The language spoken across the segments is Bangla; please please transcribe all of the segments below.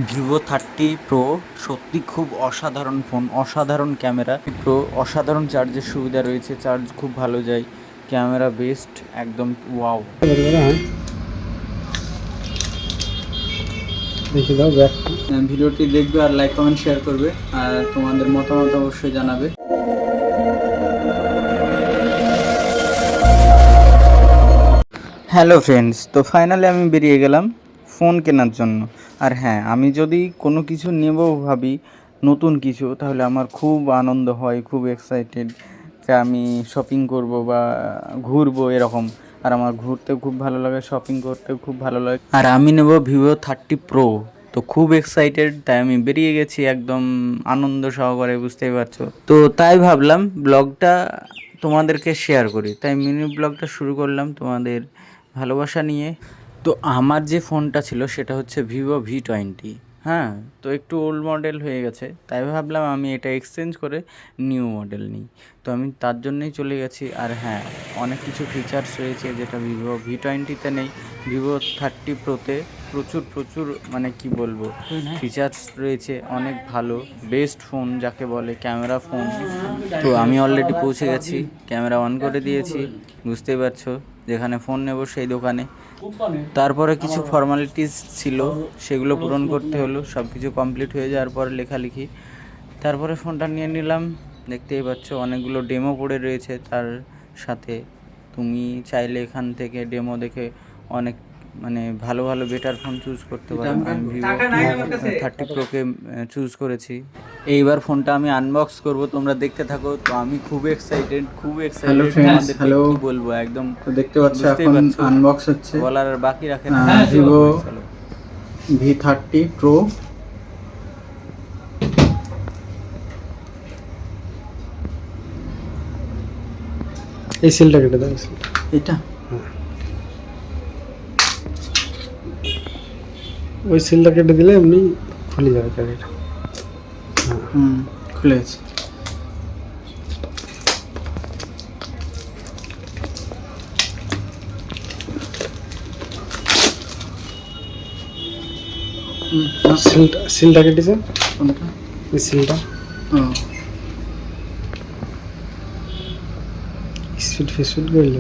ভিভো 30 প্রো সত্যি খুব অসাধারণ ফোন, অসাধারণ ক্যামেরা প্রো, অসাধারণ চার্জের সুবিধা রয়েছে, চার্জ খুব ভালো যায়, ক্যামেরা বেস্ট একদম ওয়াও। দেখে দাও ব্যাক। ভিডিওটি দেখবে আর লাইক কমেন্ট শেয়ার করবে আর তোমাদের মতামত অবশ্যই জানাবে। হ্যালো ফ্রেন্ডস, তো ফাইনালি আমি বেরিয়ে গেলাম ফোন কেনার জন্য। আর হ্যাঁ, আমি যদি কোনো কিছু নেব ভাবি নতুন কিছু, তাহলে আমার খুব আনন্দ হয়, খুব এক্সাইটেড যে আমি শপিং করব বা ঘুরবো এরকম। আর আমার ঘুরতেও খুব ভালো লাগে, শপিং করতেও খুব ভালো লাগে। আর আমি নেব ভিভো 30 প্রো, তো খুব এক্সাইটেড, তাই আমি বেরিয়ে গেছি একদম আনন্দ সহকারে, বুঝতেই পারছো। তো তাই ভাবলাম ব্লগটা তোমাদেরকে শেয়ার করি, তাই মিনি ব্লগটা শুরু করলাম তোমাদের ভালোবাসা নিয়ে। তো আমার যে ফোনটা ছিল সেটা হচ্ছে ভিভো V20। হ্যাঁ, তো একটু ওল্ড মডেল হয়ে গেছে, তাই ভাবলাম আমি এটা এক্সচেঞ্জ করে নিউ মডেল নিই। তো আমি তার জন্যই চলে গেছি। আর হ্যাঁ, অনেক কিছু ফিচার্স রয়েছে যেটা ভিভো V20-তে নেই, ভিভো 30 প্রোতে প্রচুর প্রচুর, মানে কি বলবো, ফিচার্স রয়েছে অনেক ভালো, বেস্ট ফোন যাকে বলে, ক্যামেরা ফোন। তো আমি অলরেডি পৌঁছে গেছি, ক্যামেরা অন করে দিয়েছি, বুঝতেই পারছো, যেখানে ফোন নেব সেই দোকানে। তারপরে কিছু ফর্মালিটিস ছিল, সেগুলো পূরণ করতে হলো, সব কিছু কমপ্লিট হয়ে যাওয়ার পরে লেখালেখি, তারপরে ফোনটা নিয়ে নিলাম। দেখতেই পাচ্ছ অনেকগুলো ডেমো পড়ে রয়েছে তার সাথে, তুমি চাইলে এখান থেকে ডেমো দেখে অনেক মানে ভালো ভালো বেটার ফোন চুজ করতে পারো। আমি ভিভো 30 প্রোকে চুজ করেছি। এইবার ফোনটা আমি আনবক্স করব, তোমরা দেখতে থাকো। তো আমি খুব এক্সাইটেড, খুব এক্সাইটেড, তোমাদেরকে কি বলবো, একদম দেখতে পাচ্ছ এখন আনবক্স হচ্ছে, বলার আর বাকি রাখে না। Vivo V30 pro. এই সিলটা কেটে দাও, এটা ওই সিলটা কেটে দিলে এমনি খুলে যাবে ক্যারিটা। খুলে গেছে। সিলটা কেটেছে, কোনটা? এই সিলটা। স্পিড ফেসপিড করলে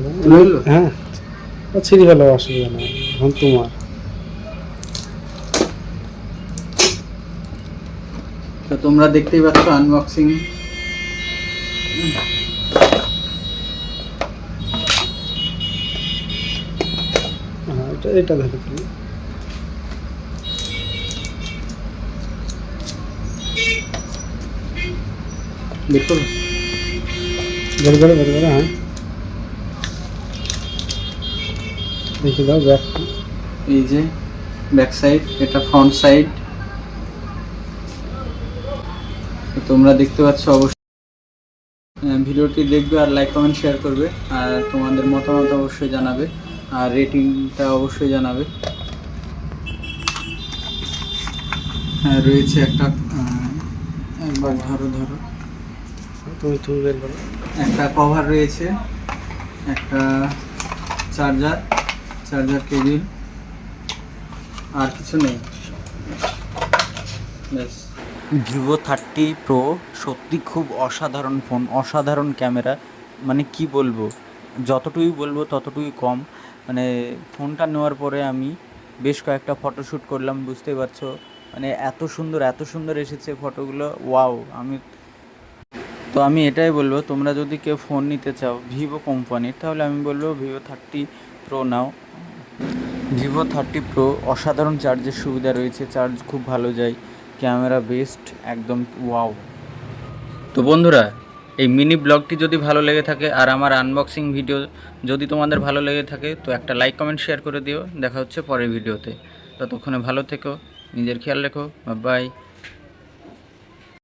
হ্যাঁ, ছিঁড়ে ফেলো, অসুবিধা নেই, এখন তোমার। তো তোমরা দেখতেই পাচ্ছ আনবক্সিং। হ্যাঁ, এটা ধরে ফেলি। দেখো, বের করে হ্যাঁ, দেখে দাও ব্যাক। এই যে ব্যাক সাইড, এটা ফ্রন্ট সাইড। তোমরা দেখতে পাচ্ছ অবশ্যই। ভিডিওটি দেখবে আর লাইক কমেন্ট শেয়ার করবে আর তোমাদের মতামত অবশ্যই জানাবে আর রেটিংটা অবশ্যই জানাবে। হ্যাঁ, রয়েছে একটা, একবার ধরো তুমি বের করো। একটা কভার রয়েছে, একটা চার্জার কেবিল, আর কিছু নেই, ব্যাস। ভিভো 30 প্রো সত্যি খুব অসাধারণ ফোন, অসাধারণ ক্যামেরা, মানে কি বলবো, যতটুকুই বলবো ততটুকুই কম। মানে ফোনটা নেওয়ার পরে আমি বেশ কয়েকটা ফটোশ্যুট করলাম, বুঝতেই পারছো, মানে এত সুন্দর এসেছে ফটোগুলো, ওয়াও। আমি এটাই বলবো, তোমরা যদি কেউ ফোন নিতে চাও ভিভো কোম্পানির, তাহলে আমি বলবো ভিভো 30 প্রো নাও। ভিভো 30 প্রো অসাধারণ চার্জের সুবিধা রয়েছে, চার্জ খুব ভালো যায়, ক্যামেরা বেস্ট একদম ওয়াও। তো বন্ধুরা, এই মিনি ব্লগটি যদি ভালো লেগে থাকে আর আমার আনবক্সিং ভিডিও যদি তোমাদের ভালো লেগে থাকে, তো একটা লাইক কমেন্ট শেয়ার করে দিও। দেখা হচ্ছে পরের ভিডিওতে, ততক্ষণে ভালো থেকো, নিজের খেয়াল রেখো, বাই।